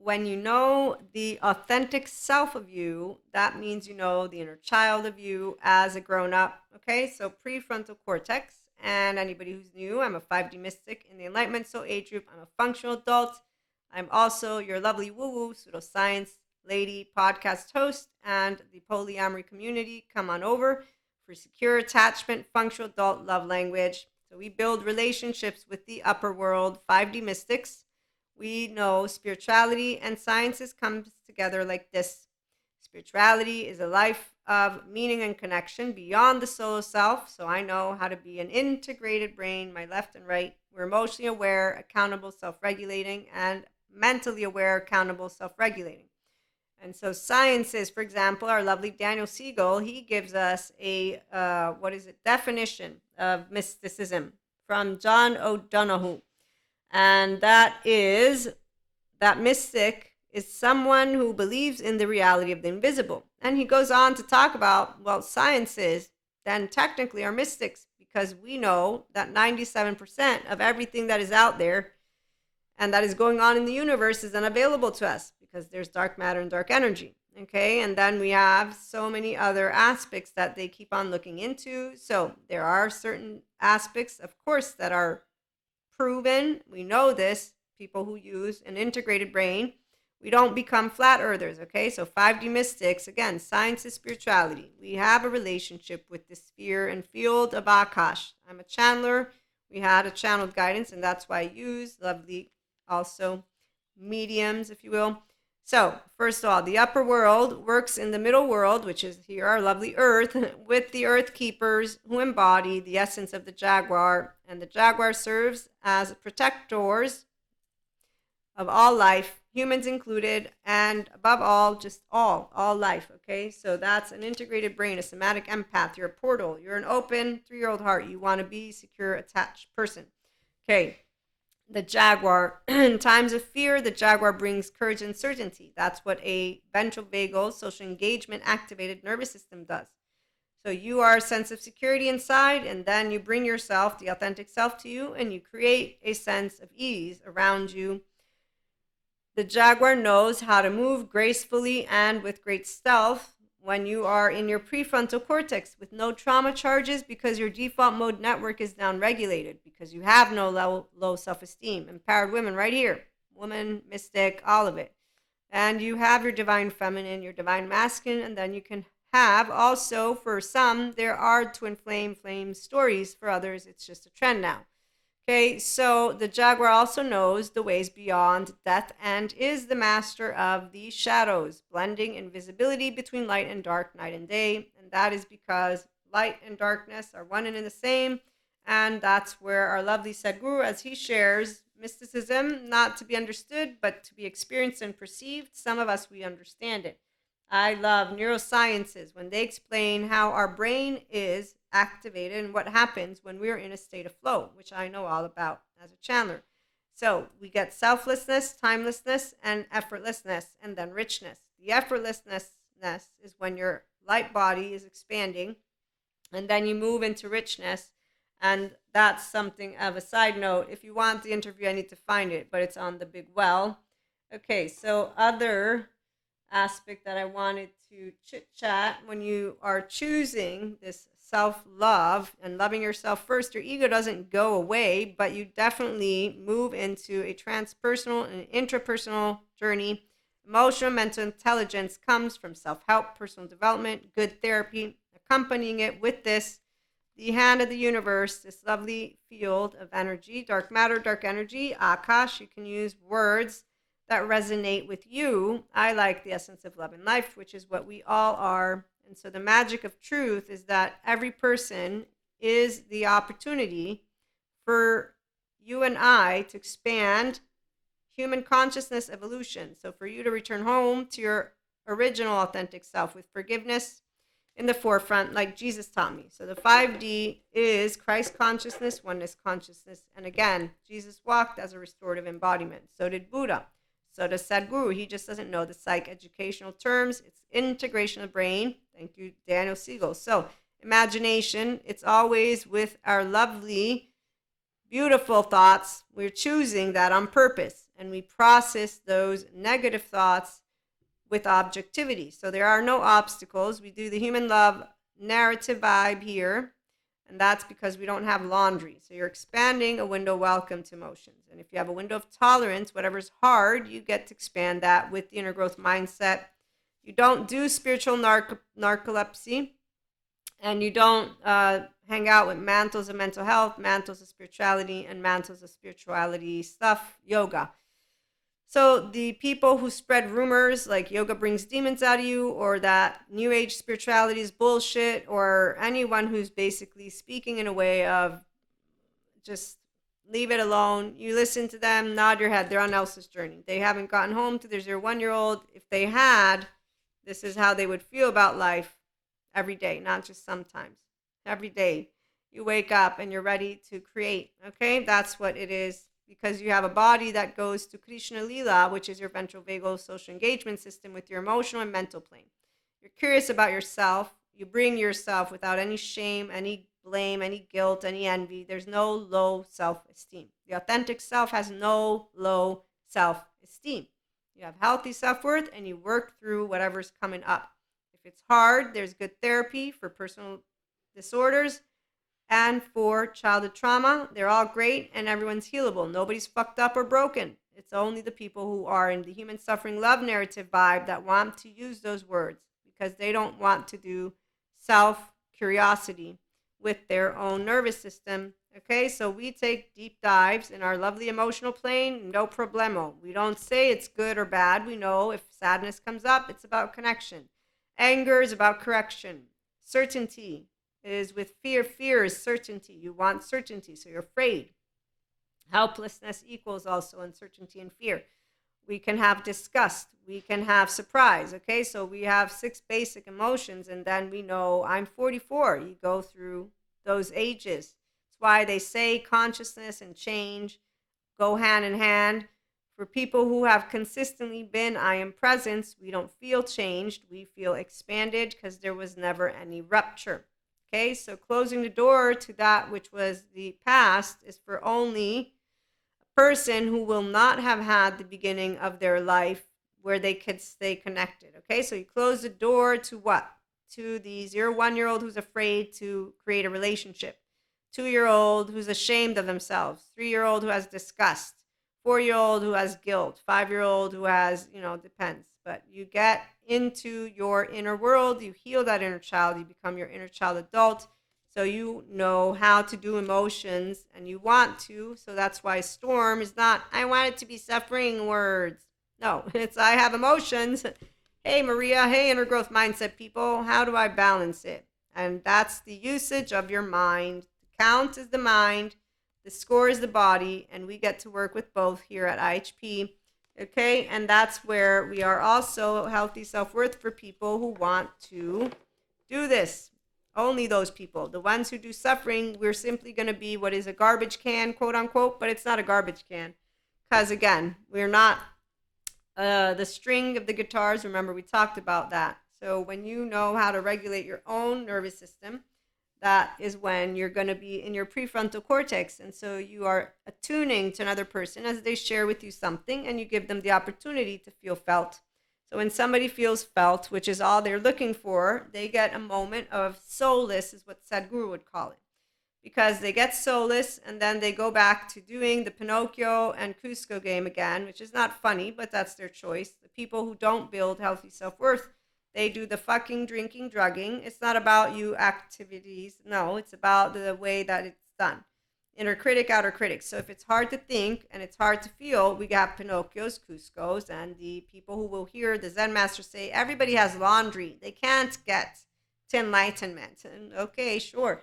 when you know the authentic self of you, that means you know the inner child of you as a grown up. Okay, so prefrontal cortex. And anybody who's new, I'm a 5D mystic in the enlightenment soul age group. I'm a functional adult. I'm also your lovely woo woo pseudoscience lady podcast host and the polyamory community. Come on over for secure attachment, functional adult love language. So we build relationships with the upper world, 5D mystics. We know spirituality and sciences comes together like this. Spirituality is a life of meaning and connection beyond the solo self. So I know how to be an integrated brain, my left and right. We're emotionally aware, accountable, self-regulating, and mentally aware, accountable, self-regulating. And so sciences, for example, our lovely Daniel Siegel, he gives us a, definition of mysticism from John O'Donoghue. And that is that mystic is someone who believes in the reality of the invisible. And he goes on to talk about, well, sciences then technically are mystics because we know that 97% of everything that is out there and that is going on in the universe is unavailable to us because there's dark matter and dark energy. Okay, and then we have so many other aspects that they keep on looking into. So there are certain aspects, of course, that are proven. We know this, people who use an integrated brain. We don't become flat earthers, okay? So 5D mystics, again, science is spirituality. We have a relationship with the sphere and field of Akash. I'm a channeler. We had a channeled guidance, and that's why I use lovely also mediums, if you will. So, first of all, the upper world works in the middle world, which is here, our lovely earth, with the earth keepers who embody the essence of the jaguar. And the jaguar serves as protectors of all life, humans included, and above all, just all life, okay? So that's an integrated brain, a somatic empath. You're a portal. You're an open 3-year-old heart. You want to be a secure, attached person. Okay. The jaguar, in times of fear, the jaguar brings courage and certainty. That's what a ventral vagal social engagement activated nervous system does. So you are a sense of security inside, and then you bring yourself, the authentic self, to you, and you create a sense of ease around you. The jaguar knows how to move gracefully and with great stealth when you are in your prefrontal cortex with no trauma charges because your default mode network is down-regulated because you have no low self-esteem. Empowered women right here. Woman, mystic, all of it. And you have your divine feminine, your divine masculine, and then you can have also, for some, there are twin flame stories. For others, it's just a trend now. Okay, so the jaguar also knows the ways beyond death and is the master of the shadows, blending invisibility between light and dark, night and day. And that is because light and darkness are one and in the same. And that's where our lovely Sadhguru, as he shares, mysticism, not to be understood, but to be experienced and perceived. Some of us, we understand it. I love neurosciences when they explain how our brain is activated and what happens when we're in a state of flow, which I know all about as a channeler. So we get selflessness, timelessness, and effortlessness, and then richness. The effortlessness is when your light body is expanding, and then you move into richness. And that's something of a side note. If you want the interview, I need to find it, but it's on the big well. Okay, so other aspect that I wanted to chit chat, when you are choosing this self-love and loving yourself first, your ego doesn't go away, but you definitely move into a transpersonal and intrapersonal journey. Emotional, mental intelligence comes from self-help, personal development, good therapy, accompanying it with this, the hand of the universe, this lovely field of energy, dark matter, dark energy, Akash. You can use words that resonate with you. I like the essence of love and life, which is what we all are. And so the magic of truth is that every person is the opportunity for you and I to expand human consciousness evolution. So for you to return home to your original authentic self with forgiveness in the forefront, like Jesus taught me. So the 5D is Christ consciousness, oneness consciousness. And again, Jesus walked as a restorative embodiment. So did Buddha. So does Sadhguru. He just doesn't know the psych educational terms. It's integration of brain. Thank you, Daniel Siegel. So imagination, it's always with our lovely, beautiful thoughts. We're choosing that on purpose. and we process those negative thoughts with objectivity. So there are no obstacles. We do the human love narrative vibe here, and that's because we don't have laundry. So you're expanding a window welcome to emotions. And if you have a window of tolerance, whatever's hard, you get to expand that with the inner growth mindset. You don't do spiritual narcolepsy, and you don't hang out with mantles of mental health, mantles of spirituality, and mantles of spirituality stuff, yoga. So the people who spread rumors like yoga brings demons out of you, or that new age spirituality is bullshit, or anyone who's basically speaking in a way of just leave it alone, you listen to them, nod your head, they're on else's journey. They haven't gotten home to their 0-1-year-old. If they had, this is how they would feel about life every day, not just sometimes. Every day you wake up and you're ready to create. Okay, that's what it is, because you have a body that goes to Krishna Lila, which is your ventral vagal social engagement system with your emotional and mental plane. You're curious about yourself. You bring yourself without any shame, any blame, any guilt, any envy. There's no low self-esteem. The authentic self has no low self-esteem. You have healthy self-worth, and you work through whatever's coming up. If it's hard, there's good therapy for personal disorders and for childhood trauma. They're all great, and everyone's healable. Nobody's fucked up or broken. It's only the people who are in the human suffering love narrative vibe that want to use those words, because they don't want to do self-curiosity with their own nervous system. Okay, so we take deep dives in our lovely emotional plane, no problemo. We don't say it's good or bad. We know if sadness comes up, it's about connection. Anger is about correction. Certainty is with fear. Fear is certainty. You want certainty, so you're afraid. Helplessness equals also uncertainty and fear. We can have disgust. We can have surprise. Okay, so we have 6 basic emotions, and then we know I'm 44. You go through those ages. That's why they say consciousness and change go hand in hand. For people who have consistently been I am presence, we don't feel changed. We feel expanded because there was never any rupture. Okay, so closing the door to that which was the past is for only person who will not have had the beginning of their life where they could stay connected. Okay, so you close the door to what? To the 0-1-year-old who's afraid to create a relationship, 2-year-old who's ashamed of themselves, 3-year-old who has disgust, 4-year-old who has guilt, 5-year-old who has, depends. But you get into your inner world, you heal that inner child, you become your inner child adult. So you know how to do emotions, and you want to. So that's why storm is not, I want it to be suffering words. No, it's I have emotions. Hey, Maria. Hey, inner growth mindset people. How do I balance it? And that's the usage of your mind. The count is the mind. The score is the body. And we get to work with both here at IHP. Okay. And that's where we are also healthy self-worth for people who want to do this. Only those people. The ones who do suffering, we're simply going to be what is a garbage can, quote unquote, but it's not a garbage can. Because again, we're not the string of the guitars. Remember, we talked about that. So when you know how to regulate your own nervous system, that is when you're going to be in your prefrontal cortex. And so you are attuning to another person as they share with you something, and you give them the opportunity to feel felt. So when somebody feels felt, which is all they're looking for, they get a moment of solace, is what Sadhguru would call it. Because they get solace, and then they go back to doing the Pinocchio and Cusco game again, which is not funny, but that's their choice. The people who don't build healthy self-worth, they do the fucking drinking, drugging. It's not about you activities. No, it's about the way that it's done. Inner critic, outer critic. So if it's hard to think and it's hard to feel, we got Pinocchios, Cuscos, and the people who will hear the Zen master say, everybody has laundry. They can't get to enlightenment. And okay, sure.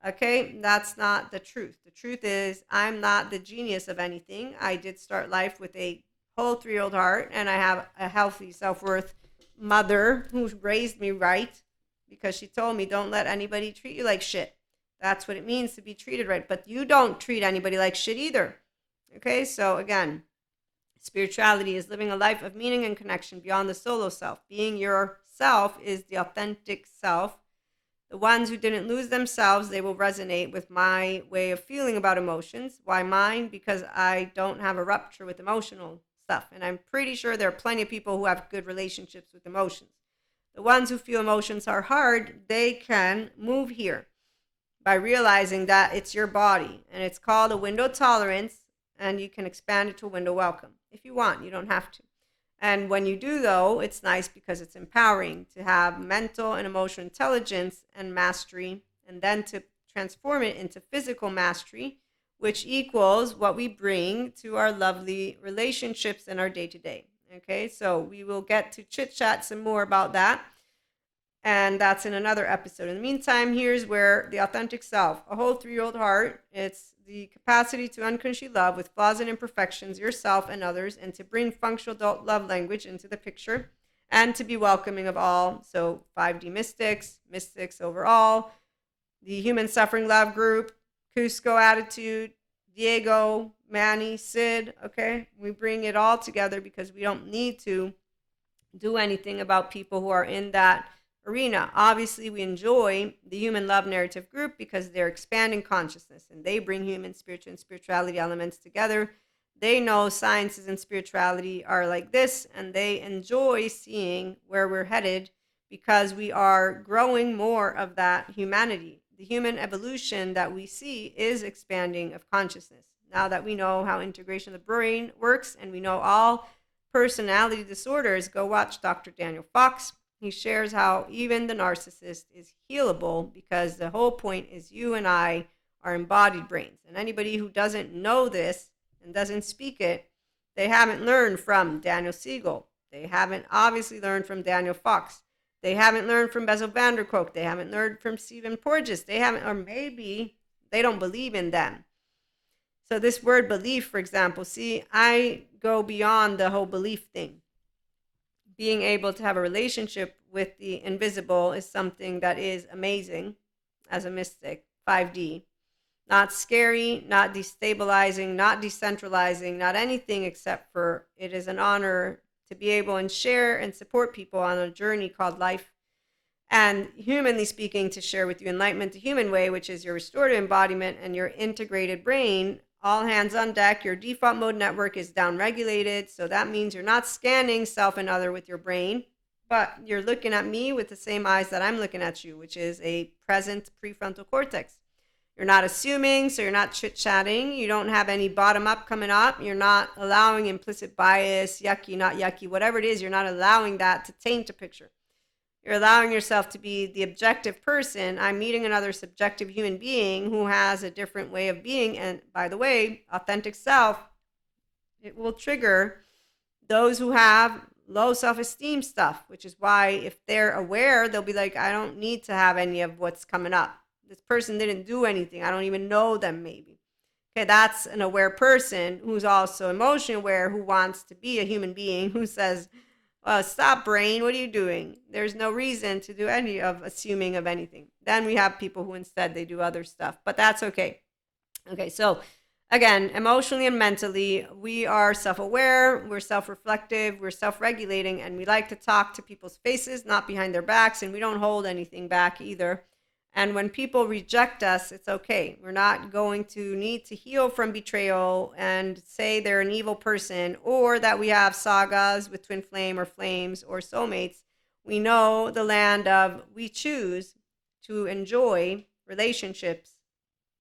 Okay, that's not the truth. The truth is, I'm not the genius of anything. I did start life with a whole 3-year-old heart, and I have a healthy self-worth mother who raised me right, because she told me, don't let anybody treat you like shit. That's what it means to be treated right. But you don't treat anybody like shit either. Okay, so again, spirituality is living a life of meaning and connection beyond the solo self. Being yourself is the authentic self The ones who didn't lose themselves, they will resonate with my way of feeling about emotions. Why mine? Because I don't have a rupture with emotional stuff. And I'm pretty sure there are plenty of people who have good relationships with emotions. The ones who feel emotions are hard, they can move here by realizing that it's your body and it's called a window tolerance, and you can expand it to a window welcome if you want. You don't have to. And when you do, though, it's nice because it's empowering to have mental and emotional intelligence and mastery, and then to transform it into physical mastery, which equals what we bring to our lovely relationships in our day to day. Okay, so we will get to chit chat some more about that. And that's in another episode. In the meantime, here's where the authentic self, a whole 3-year-old heart, it's the capacity to unconditionally love with flaws and imperfections, yourself and others, and to bring functional adult love language into the picture, and to be welcoming of all. So 5D mystics, mystics overall, the human suffering love group, Cusco attitude, Diego, Manny, Sid. Okay, we bring it all together because we don't need to do anything about people who are in that arena. Obviously, we enjoy the human love narrative group because they're expanding consciousness and they bring human spiritual and spirituality elements together. They know sciences and spirituality are like this, and they enjoy seeing where we're headed because we are growing more of that humanity. The human evolution that we see is expanding of consciousness. Now that we know how integration of the brain works and we know all personality disorders, go watch Dr. Daniel Fox. He shares how even the narcissist is healable because the whole point is you and I are embodied brains. And anybody who doesn't know this and doesn't speak it, they haven't learned from Daniel Siegel. They haven't obviously learned from Daniel Fox. They haven't learned from Bessel van der Kolk. They haven't learned from Stephen Porges. They haven't, or maybe they don't believe in them. So this word belief, for example, see, I go beyond the whole belief thing. Being able to have a relationship with the invisible is something that is amazing as a mystic, 5D. Not scary, not destabilizing, not decentralizing, not anything except for it is an honor to be able and share and support people on a journey called life. And humanly speaking, to share with you enlightenment the human way, which is your restorative embodiment and your integrated brain. All hands on deck. Your default mode network is downregulated. So that means you're not scanning self and other with your brain, but you're looking at me with the same eyes that I'm looking at you, which is a present prefrontal cortex. You're not assuming, so you're not chit-chatting. You don't have any bottom-up coming up. You're not allowing implicit bias, yucky, not yucky, whatever it is. You're not allowing that to taint a picture. You're allowing yourself to be the objective person. I'm meeting another subjective human being who has a different way of being. And by the way, authentic self, it will trigger those who have low self-esteem stuff, which is why if they're aware, they'll be like, I don't need to have any of what's coming up. This person didn't do anything. I don't even know them maybe. Okay, that's an aware person who's also emotionally aware, who wants to be a human being, who says, stop, brain. What are you doing? There's no reason to do any of assuming of anything. Then we have people who instead they do other stuff, but that's okay. Okay, so again, emotionally and mentally, we are self-aware, we're self-reflective, we're self-regulating, and we like to talk to people's faces, not behind their backs, and we don't hold anything back either. And when people reject us, it's okay. We're not going to need to heal from betrayal and say they're an evil person, or that we have sagas with twin flame or flames or soulmates. We know the land of we choose to enjoy relationships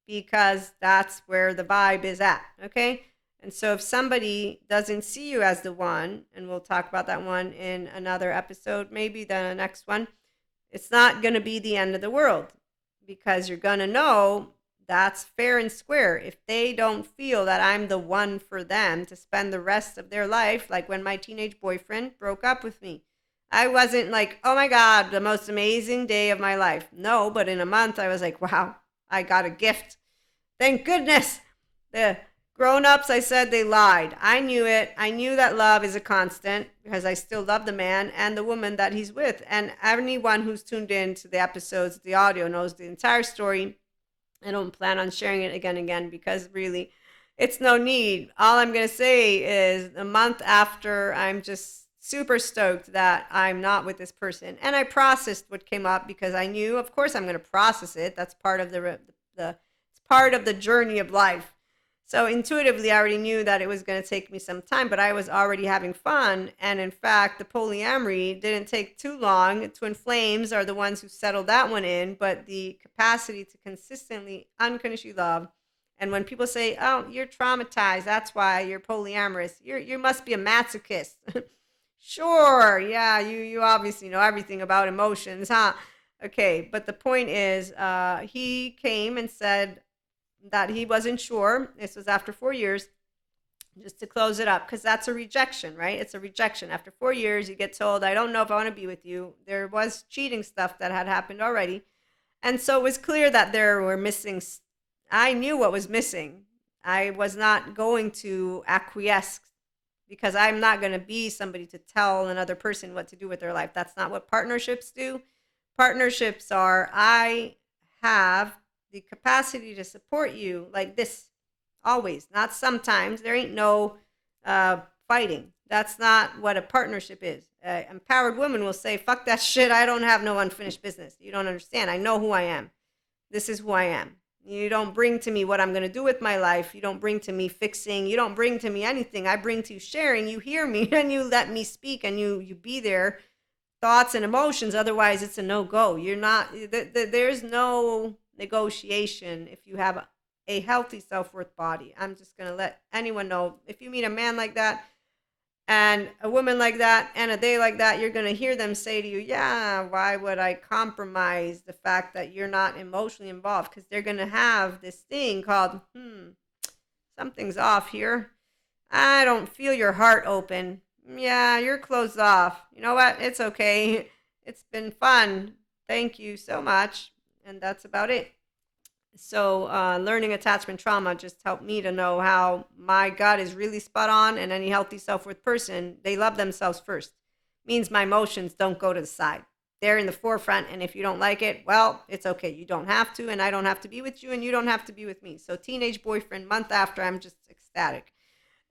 because that's where the vibe is at, okay? And so if somebody doesn't see you as the one, and we'll talk about that one in another episode, maybe the next one, it's not going to be the end of the world, because you're going to know that's fair and square. If they don't feel that I'm the one for them to spend the rest of their life, like when my teenage boyfriend broke up with me, I wasn't like, oh my God, the most amazing day of my life. No, but in a month I was like, wow, I got a gift. Thank goodness. The grown-ups, I said, they lied. I knew it. I knew that love is a constant because I still love the man and the woman that he's with. And anyone who's tuned in to the episodes, the audio, knows the entire story. I don't plan on sharing it again and again because really it's no need. All I'm going to say is a month after I'm just super stoked that I'm not with this person. And I processed what came up because I knew, of course, I'm going to process it. That's part of the it's part of the journey of life. So intuitively, I already knew that it was going to take me some time, but I was already having fun. And in fact, the polyamory didn't take too long. Twin flames are the ones who settled that one in, but the capacity to consistently, unconditionally love. And when people say, "Oh, you're traumatized, that's why you're polyamorous," you must be a masochist. Sure, yeah, you obviously know everything about emotions, huh? Okay, but the point is, he came and said that he wasn't sure. This was after 4 years, just to close it up, because that's a rejection, right? It's a rejection. After 4 years, you get told, "I don't know if I want to be with you." There was cheating stuff that had happened already, and so it was clear that there were missing. I knew what was missing. I was not going to acquiesce because I'm not going to be somebody to tell another person what to do with their life. That's not what partnerships do. Partnerships are, I have the capacity to support you like this, always, not sometimes. There ain't no fighting. That's not what a partnership is. An empowered woman will say, "Fuck that shit. I don't have no unfinished business. You don't understand. I know who I am. This is who I am. You don't bring to me what I'm going to do with my life. You don't bring to me fixing. You don't bring to me anything. I bring to you sharing. You hear me and you let me speak and you be there, thoughts and emotions. Otherwise, it's a no-go. You're not, there's no negotiation if you have a healthy self-worth body. I'm just going to let anyone know, if you meet a man like that and a woman like that and a day like that, you're going to hear them say to you, "Yeah, why would I compromise the fact that you're not emotionally involved?" Because they're going to have this thing called, something's off here. I don't feel your heart open. Yeah, you're closed off. You know what? It's okay. It's been fun. Thank you so much. And that's about it. So, learning attachment trauma just helped me to know how my gut is really spot on, and any healthy self worth person, they love themselves first. Means my emotions don't go to the side. They're in the forefront, and if you don't like it, well, it's okay. You don't have to, and I don't have to be with you, and you don't have to be with me. So, teenage boyfriend, month after, I'm just ecstatic.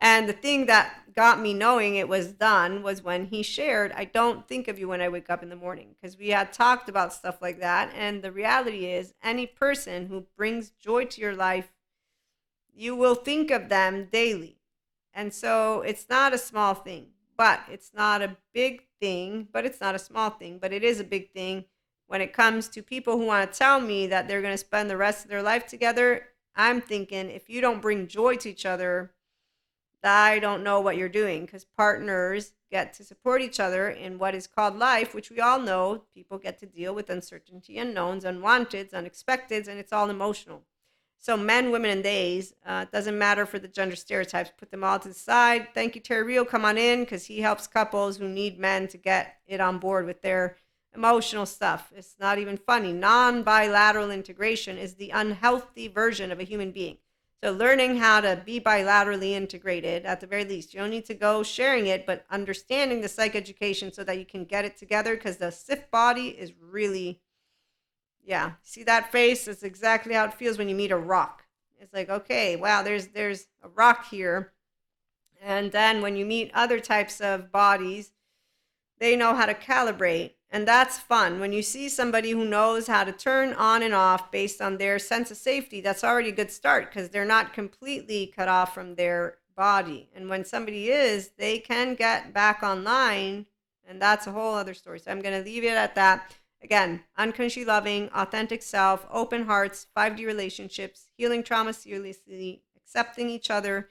And the thing that got me knowing it was done was when he shared, "I don't think of you when I wake up in the morning." Because we had talked about stuff like that. And the reality is, any person who brings joy to your life, you will think of them daily. And so it's not a small thing, but it's not a big thing, but it's not a small thing, but it is a big thing when it comes to people who want to tell me that they're going to spend the rest of their life together. I'm thinking, if you don't bring joy to each other, I don't know what you're doing, because partners get to support each other in what is called life, which we all know. People get to deal with uncertainty, unknowns, unwanteds, unexpecteds, and it's all emotional. So men, women, and theys, it doesn't matter for the gender stereotypes. Put them all to the side. Thank you, Terry Real. Come on in, because he helps couples who need men to get it on board with their emotional stuff. It's not even funny. Non-bilateral integration is the unhealthy version of a human being. So learning how to be bilaterally integrated, at the very least, you don't need to go sharing it, but understanding the psych education so that you can get it together, because the SIF body is really, yeah. See that face? That's exactly how it feels when you meet a rock. It's like, okay, wow, there's a rock here. And then when you meet other types of bodies, they know how to calibrate. And that's fun. When you see somebody who knows how to turn on and off based on their sense of safety, that's already a good start, because they're not completely cut off from their body. And when somebody is, they can get back online. And that's a whole other story. So I'm going to leave it at that. Again, unconsciously loving, authentic self, open hearts, 5D relationships, healing trauma seriously, accepting each other.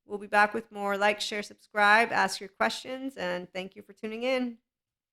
We'll be back with more. Like, share, subscribe, ask your questions, and thank you for tuning in.